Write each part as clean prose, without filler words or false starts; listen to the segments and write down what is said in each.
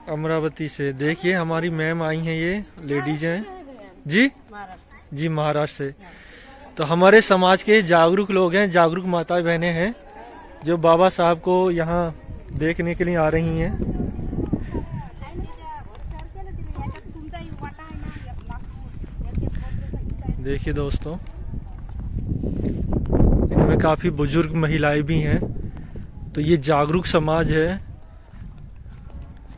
अमरावती से। देखिए हमारी मैम आई हैं, ये लेडीज हैं जी जी, महाराष्ट्र से। तो हमारे समाज के जागरूक लोग हैं, जागरूक माताएं बहनें हैं जो बाबा साहब को यहाँ देखने के लिए आ रही हैं। देखिए दोस्तों, इनमें काफी बुजुर्ग महिलाएं भी हैं। तो ये जागरूक समाज है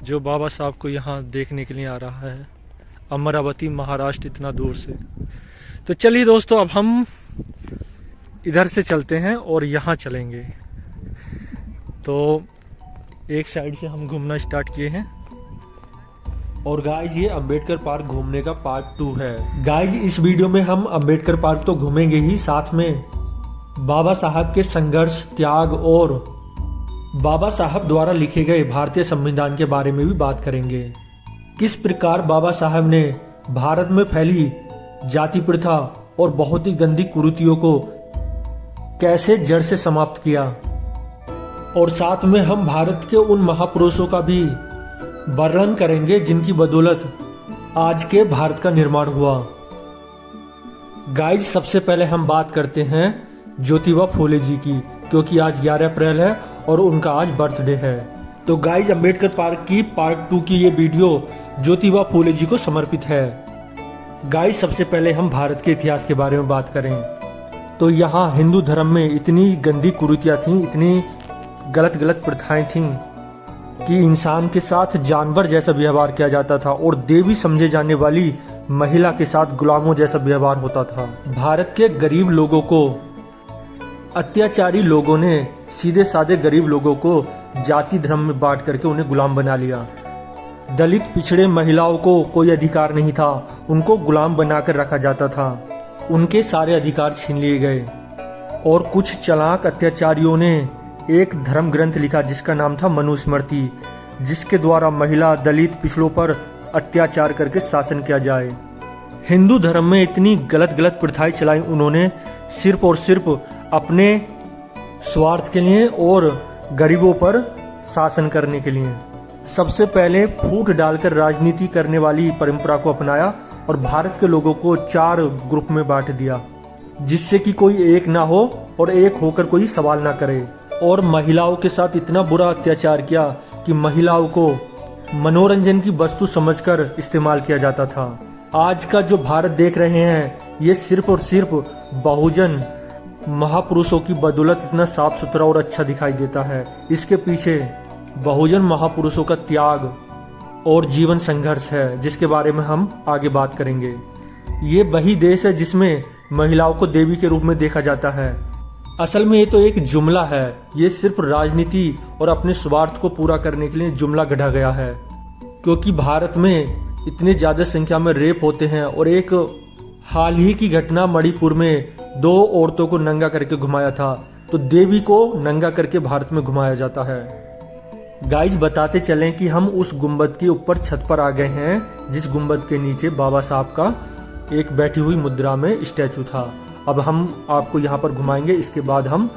जो बाबा साहब को यहाँ देखने के लिए आ रहा है, अमरावती महाराष्ट्र, इतना दूर से। तो चलिए दोस्तों, अब हम इधर से चलते हैं और यहाँ चलेंगे। तो एक साइड से हम घूमना स्टार्ट किए हैं। और गाइज ये अंबेडकर पार्क घूमने का पार्ट 2 है। गाइज इस वीडियो में हम अंबेडकर पार्क तो घूमेंगे ही, साथ में बाबा साहब के संघर्ष, त्याग और बाबा साहब द्वारा लिखे गए भारतीय संविधान के बारे में भी बात करेंगे। किस प्रकार बाबा साहब ने भारत में फैली जाति प्रथा और बहुत ही गंदी कुरीतियों को कैसे जड़ से समाप्त किया। और साथ में हम भारत के उन महापुरुषों का भी वर्णन करेंगे जिनकी बदौलत आज के भारत का निर्माण हुआ। गाइज सबसे पहले हम बात करते हैं ज्योतिबा फूले जी की, क्योंकि आज 11 अप्रैल है और उनका आज बर्थडे है। तो गाइज अंबेडकर पार्क की पार्ट 2 की ये वीडियो ज्योतिबा फूले जी को समर्पित है। गाइज सबसे पहले हम भारत के इतिहास के बारे में बात करें तो यहाँ हिंदू धर्म में इतनी गंदी कुरीतियां थीं, इतनी गलत गलत प्रथाएं थीं कि इंसान के साथ जानवर जैसा व्यवहार किया जाता था और देवी समझे जाने वाली महिला के साथ गुलामों जैसा व्यवहार होता था। भारत के गरीब लोगों को अत्याचारी लोगों ने सीधे साधे गरीब लोगों को जाति धर्म में बांट करके उन्हें गुलाम बना लिया। दलित पिछड़े महिलाओं को कोई अधिकार नहीं था, उनको गुलाम बनाकर रखा जाता था। उनके सारे अधिकार छीन लिए गए और कुछ चालाक अत्याचारियों ने एक धर्म ग्रंथ लिखा जिसका नाम था मनुस्मृति, जिसके द्वारा महिला, दलित, पिछड़ों पर अत्याचार करके शासन किया जाए। हिंदू धर्म में इतनी गलत गलत प्रथाएं चलाई उन्होंने सिर्फ और सिर्फ अपने स्वार्थ के लिए और गरीबों पर शासन करने के लिए। सबसे पहले फूट डालकर राजनीति करने वाली परंपरा को अपनाया और भारत के लोगों को 4 ग्रुप में बांट दिया, जिससे कि कोई एक ना हो और एक होकर कोई सवाल ना करे। और महिलाओं के साथ इतना बुरा अत्याचार किया कि महिलाओं को मनोरंजन की वस्तु समझकर इस्तेमाल किया जाता था। आज का जो भारत देख रहे हैं ये सिर्फ और सिर्फ बहुजन महापुरुषों की बदौलत इतना साफ सुथरा और अच्छा दिखाई देता है। इसके पीछे बहुजन महापुरुषों का त्याग और जीवन संघर्ष है, जिसके बारे में हम आगे बात करेंगे। ये वही देश है जिसमें महिलाओं को देवी के रूप में देखा जाता है। असल में ये तो एक जुमला है, ये सिर्फ राजनीति और अपने स्वार्थ को पूरा करने के लिए जुमला गढ़ा गया है। क्योंकि भारत में इतने ज्यादा संख्या में रेप होते हैं और एक हाल ही की घटना मणिपुर में 2 औरतों को नंगा करके घुमाया था, तो देवी को नंगा करके भारत में घुमाया जाता है। गाइज बताते चलें कि हम उस गुंबद के ऊपर छत पर आ गए हैं, जिस गुंबद के नीचे बाबा साहब का एक बैठी हुई मुद्रा में स्टैचू था। अब हम आपको यहाँ पर घुमाएंगे, इसके बाद हम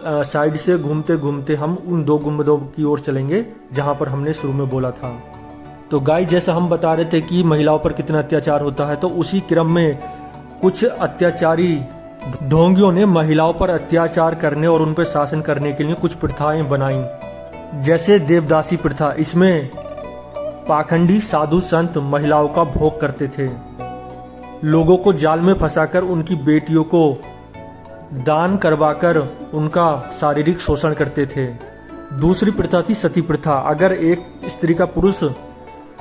साइड से घूमते घूमते हम उन 2 गुंबदों की ओर चलेंगे जहाँ पर हमने शुरू में बोला था। तो गाइस जैसा हम बता रहे थे कि महिलाओं पर कितना अत्याचार होता है, तो उसी क्रम में कुछ अत्याचारी ढोंगियों ने महिलाओं पर अत्याचार करने और उन पर शासन करने के लिए कुछ प्रथाएं बनाई, जैसे देवदासी प्रथा। इसमें पाखंडी साधु संत महिलाओं का भोग करते थे, लोगों को जाल में फंसाकर उनकी बेटियों को दान करवाकर उनका शारीरिक शोषण करते थे। दूसरी प्रथा थी सती प्रथा। अगर एक स्त्री का पुरुष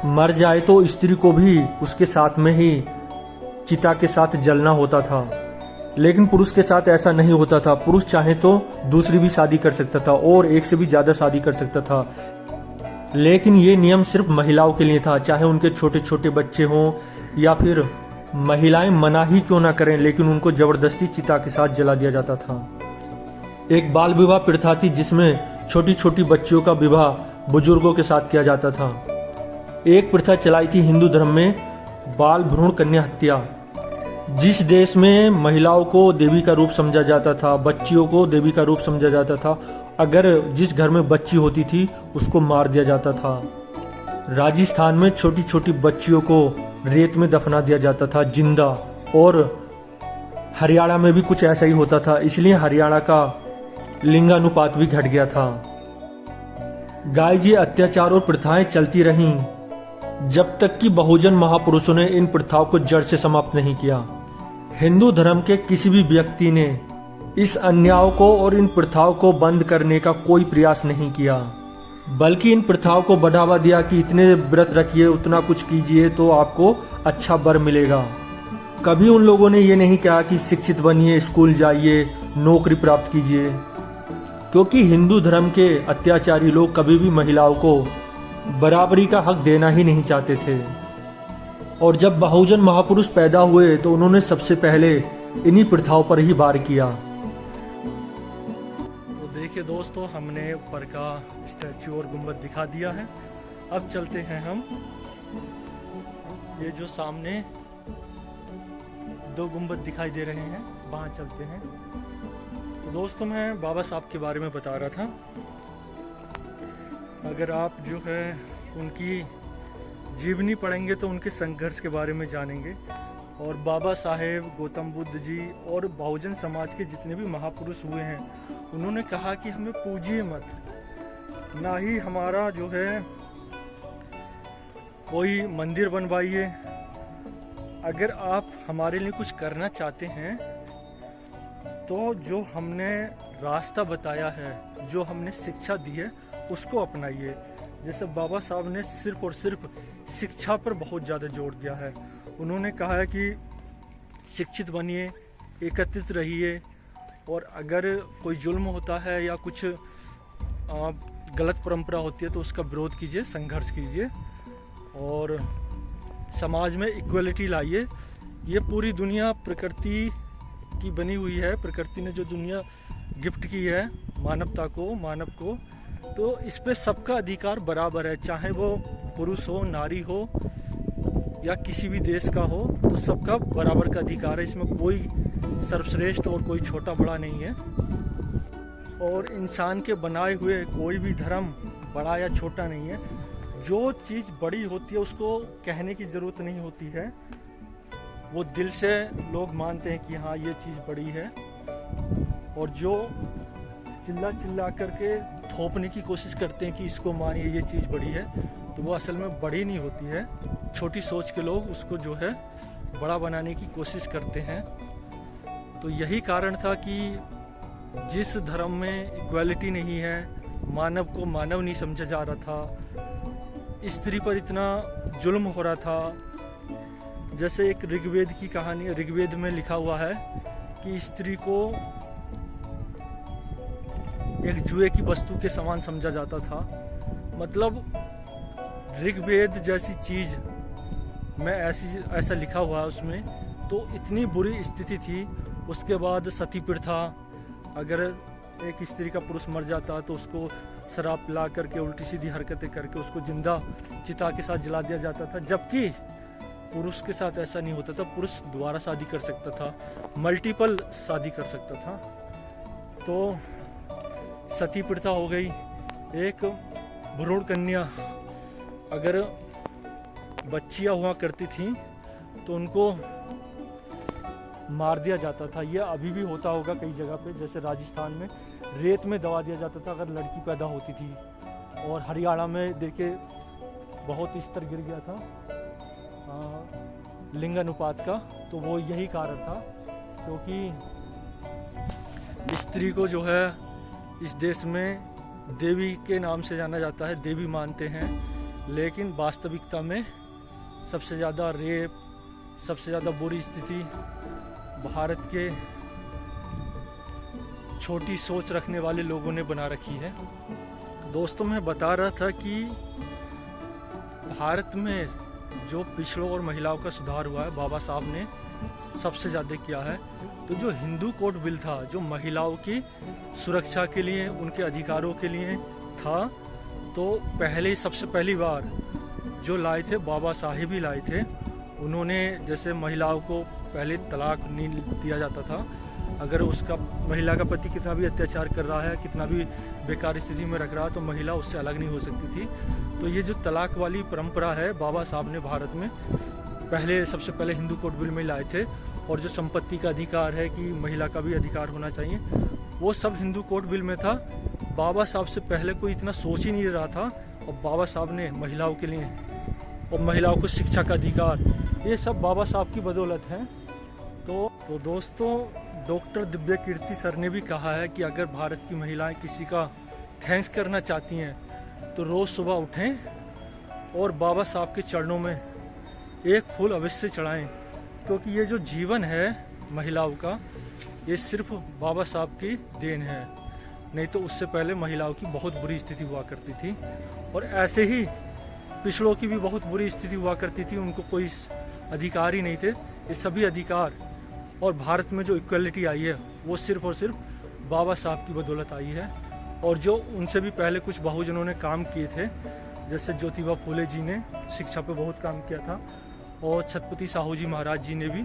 मर जाए तो स्त्री को भी उसके साथ में ही चिता के साथ जलना होता था, लेकिन पुरुष के साथ ऐसा नहीं होता था। पुरुष चाहे तो दूसरी भी शादी कर सकता था और एक से भी ज्यादा शादी कर सकता था, लेकिन ये नियम सिर्फ महिलाओं के लिए था। चाहे उनके छोटे छोटे बच्चे हों या फिर महिलाएं मना ही क्यों ना करें, लेकिन उनको जबरदस्ती चिता के साथ जला दिया जाता था। एक बाल विवाह प्रथा थी जिसमें छोटी छोटी बच्चियों का विवाह बुजुर्गों के साथ किया जाता था। एक प्रथा चलाई थी हिंदू धर्म में बाल भ्रूण कन्या हत्या। जिस देश में महिलाओं को देवी का रूप समझा जाता था, बच्चियों को देवी का रूप समझा जाता था, अगर जिस घर में बच्ची होती थी उसको मार दिया जाता था। राजस्थान में छोटी छोटी बच्चियों को रेत में दफना दिया जाता था जिंदा, और हरियाणा में भी कुछ ऐसा ही होता था, इसलिए हरियाणा का लिंगानुपात भी घट गया था। गाइस, ये अत्याचार और प्रथाएं चलती रहीं जब तक कि बहुजन महापुरुषों ने इन प्रथाओं को जड़ से समाप्त नहीं किया। हिंदू धर्म के किसी भी व्यक्ति ने इस अन्याय को और इन प्रथाओं को बंद करने का कोई प्रयास नहीं किया, बल्कि इन प्रथाओं को बढ़ावा दिया कि इतने व्रत रखिए, उतना कुछ कीजिए तो आपको अच्छा वर मिलेगा। कभी उन लोगों ने ये नहीं कहा कि शिक्षित बनिए, स्कूल जाइए, नौकरी प्राप्त कीजिए, क्योंकि हिंदू धर्म के अत्याचारी लोग कभी भी महिलाओं को बराबरी का हक देना ही नहीं चाहते थे। और जब बहुजन महापुरुष पैदा हुए तो उन्होंने सबसे पहले इन्हीं प्रथाओं पर ही वार किया। तो देखिए दोस्तों, हमने ऊपर का स्टैचू और गुंबद दिखा दिया है। अब चलते हैं हम, ये जो सामने दो गुंबद दिखाई दे रहे हैं, वहाँ चलते हैं। तो दोस्तों, मैं बाबा साहब के बारे में बता रहा था। अगर आप जो है उनकी जीवनी पढ़ेंगे तो उनके संघर्ष के बारे में जानेंगे। और बाबा साहेब, गौतम बुद्ध जी और बहुजन समाज के जितने भी महापुरुष हुए हैं, उन्होंने कहा कि हमें पूजिए मत, ना ही हमारा जो है कोई मंदिर बनवाइए। अगर आप हमारे लिए कुछ करना चाहते हैं तो जो हमने रास्ता बताया है, जो हमने शिक्षा दी है, उसको अपनाइए। जैसे बाबा साहब ने सिर्फ और सिर्फ शिक्षा पर बहुत ज़्यादा जोर दिया है। उन्होंने कहा है कि शिक्षित बनिए, एकत्रित रहिए, और अगर कोई जुल्म होता है या कुछ गलत परंपरा होती है तो उसका विरोध कीजिए, संघर्ष कीजिए और समाज में इक्वलिटी लाइए। ये पूरी दुनिया प्रकृति की बनी हुई है, प्रकृति ने जो दुनिया गिफ्ट की है मानवता को, मानव को, तो इस पे सबका अधिकार बराबर है, चाहे वो पुरुष हो, नारी हो या किसी भी देश का हो, तो सबका बराबर का अधिकार है। इसमें कोई सर्वश्रेष्ठ और कोई छोटा बड़ा नहीं है। और इंसान के बनाए हुए कोई भी धर्म बड़ा या छोटा नहीं है। जो चीज़ बड़ी होती है उसको कहने की ज़रूरत नहीं होती है, वो दिल से लोग मानते हैं कि हाँ ये चीज़ बड़ी है। और जो चिल्ला चिल्ला करके थोपने की कोशिश करते हैं कि इसको मानिए ये चीज़ बड़ी है, तो वो असल में बड़ी नहीं होती है। छोटी सोच के लोग उसको जो है बड़ा बनाने की कोशिश करते हैं। तो यही कारण था कि जिस धर्म में इक्वालिटी नहीं है, मानव को मानव नहीं समझा जा रहा था, स्त्री पर इतना जुल्म हो रहा था। जैसे एक ऋग्वेद की कहानी, ऋग्वेद में लिखा हुआ है कि स्त्री को एक जुए की वस्तु के समान समझा जाता था। मतलब ऋग्वेद जैसी चीज़ में ऐसा लिखा हुआ है उसमें, तो इतनी बुरी स्थिति थी। उसके बाद सती प्रथा, अगर एक स्त्री का पुरुष मर जाता तो उसको शराब पिला करके, उल्टी सीधी हरकतें करके उसको जिंदा चिता के साथ जला दिया जाता था। जबकि पुरुष के साथ ऐसा नहीं होता था, पुरुष दोबारा शादी कर सकता था, मल्टीपल शादी कर सकता था। तो सती प्रथा हो गई। एक भ्रूण कन्या, अगर बच्चियां हुआ करती थी तो उनको मार दिया जाता था। ये अभी भी होता होगा कई जगह पे, जैसे राजस्थान में रेत में दबा दिया जाता था अगर लड़की पैदा होती थी। और हरियाणा में देखिए बहुत स्तर गिर गया था लिंगानुपात का, तो वो यही कारण था, क्योंकि स्त्री को जो है इस देश में देवी के नाम से जाना जाता है, देवी मानते हैं, लेकिन वास्तविकता में सबसे ज़्यादा रेप, सबसे ज़्यादा बुरी स्थिति भारत के छोटी सोच रखने वाले लोगों ने बना रखी है। दोस्तों, मैं बता रहा था कि भारत में जो पिछड़ों और महिलाओं का सुधार हुआ है, बाबा साहब ने सबसे ज़्यादा किया है। तो जो हिंदू कोड बिल था, जो महिलाओं की सुरक्षा के लिए, उनके अधिकारों के लिए था, तो सबसे पहली बार जो लाए थे बाबा साहेब ही लाए थे। उन्होंने, जैसे महिलाओं को पहले तलाक नहीं दिया जाता था, अगर उसका महिला का पति कितना भी अत्याचार कर रहा है, कितना भी बेकार स्थिति में रख रहा है, तो महिला उससे अलग नहीं हो सकती थी। तो ये जो तलाक वाली परंपरा है बाबा साहब ने भारत में सबसे पहले हिंदू कोड बिल में लाए थे। और जो संपत्ति का अधिकार है कि महिला का भी अधिकार होना चाहिए, वो सब हिंदू कोड बिल में था। बाबा साहब से पहले कोई इतना सोच ही नहीं रहा था, और बाबा साहब ने महिलाओं के लिए और महिलाओं को शिक्षा का अधिकार, ये सब बाबा साहब की बदौलत है। तो दोस्तों, डॉक्टर दिव्या कीर्ति सर ने भी कहा है कि अगर भारत की महिलाएं किसी का थैंक्स करना चाहती हैं तो रोज़ सुबह उठें और बाबा साहब के चरणों में एक फूल अवश्य चढ़ाएं, क्योंकि ये जो जीवन है महिलाओं का, ये सिर्फ बाबा साहब की देन है। नहीं तो उससे पहले महिलाओं की बहुत बुरी स्थिति हुआ करती थी, और ऐसे ही पिछड़ों की भी बहुत बुरी स्थिति हुआ करती थी, उनको कोई अधिकार ही नहीं थे। ये सभी अधिकार और भारत में जो इक्वलिटी आई है वो सिर्फ और सिर्फ बाबा साहब की बदौलत आई है। और जो उनसे भी पहले कुछ बहुजनों ने काम किए थे, जैसे ज्योतिबा फूले जी ने शिक्षा पे बहुत काम किया था, और छत्रपति साहू जी महाराज जी ने भी